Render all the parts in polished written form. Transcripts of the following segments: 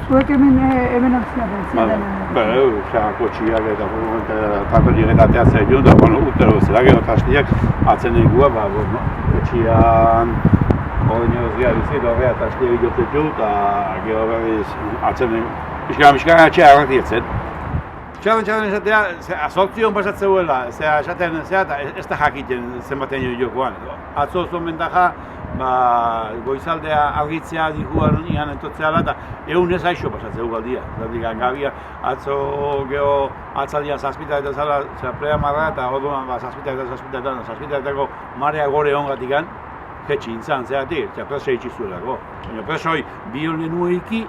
zuek hemen ortsiaten ziren. Kotxiak eta trakotik eta ateatzea egin, da, urtero zela gero trastiak atzen egua, kotxian hori nioz gira bizit, horrea trastiak egitzen du, eta gero berriz atzen egin. Bizkaran atxea erraktietzen. Txaran esatea, sortzion pasatzen zuela, esaten ez da jakiten zenbaten jokoan. Atzo zonbentaja, goizaldea argitzea diguan ian entotzeala eta egun ez aixo pasatzen ugaldia. Gabia, atzo geho atzaldian zazpita eta zala plea marra eta orduan zazpitaetako marea gore hongatikan jetxi intzan zeratik, presa itxizuelako. Presoi bi hon lehenu eki,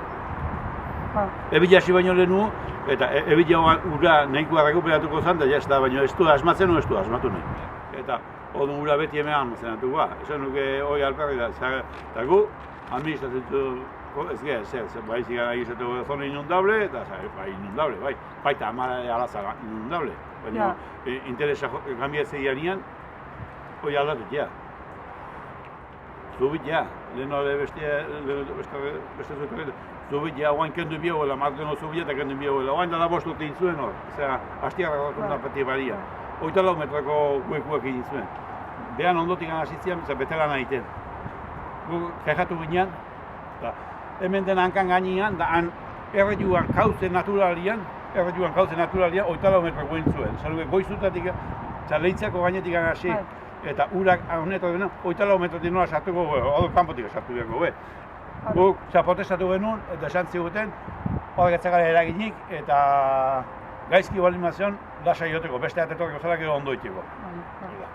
ebila hasi baino lehenu, eta ebila ura nahikoa rekuperatuko zan, eta jazta, baina ez du asmatzen ez du asmatu nahi. Eta odun ura beti hemen almazenatuko, esan nuke hori alperri da, eta gu, administratutu, ez gara, baizik gara egizatu zona inundable, eta inundable, baita amara alaza inundable, baina interesa gambiatzea ianean, hori aldatut, ja. Zubit, ja, lehen hori beste zuetak, zubit, ja, oain kendu bioela, marteno zubit eta kendu bioela, oain da bost urte intzuen hor, hastiak rakatzen da peti baria. 84 metroko guekuak egin zuen. Behan ondotik anasitzian, betelan egiten. Gu kajatu ginean, hemen den hankan gainean, da han erreduan kauze naturalian, 84 metroko egin zuen. Zaluke goizutatik, leitzako gainetik anasi, eta urak honetan dena, 84 metrotik nola sartuko hor kanpotik sartu behako be. Guk protestatu genuen, eta esan ziguten, horrek etzakara eraginik, eta gaizki baldin mazion, lasa joteko, beste atetorreko zela gero ondo iteko.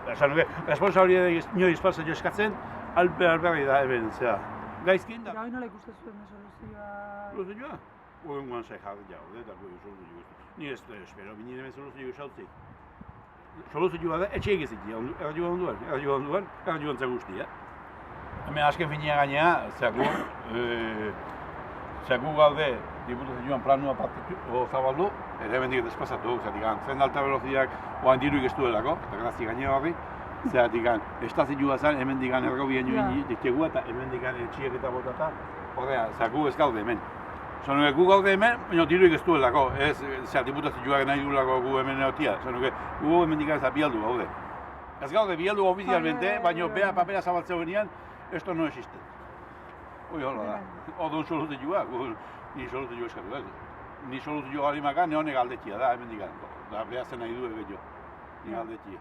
Esan nuke, responsabilidade nio izpaltzen jo eskatzen, alberri da hemen, zera. Gaizkin da. Eta hori nola ikusten zuen soluzioa? Soluzioa? Horrengoan zai jarri jaude, eta soluzioa. Ni ez espero, binin hemen soluzioa esautzik. Soluzioa da, etxe egizik, erradioan zer guztia. Hemen azken finia gainea, zergu gaude diputazioan planua zabaldu, eta hemen diket espazatu, tren alta veloziak oan diruik ez duelako, eta grazi gainea horri, estazioa zen, hemen digan errobien joan diktegua, eta hemen digan etxiek eta botata, horrea, zergu ez gaude hemen. Zanuke gu gaude hemen, baina diruik ez duelako, ez diputazioak nahi duelako gu hemen egotia, zanuke gu hemen digan bialdu gaude. Ez gaude bialdu ofizialmente, baina beha papera zabaltzeu genean, esto no existe. Hoi hola da. Odun soluzioa, ni soluzioa eskatu da. Ni soluzioa galimaka, ne honek aldetia da, hemen digan. Da, behazen nahi du egeio. Ni aldetia.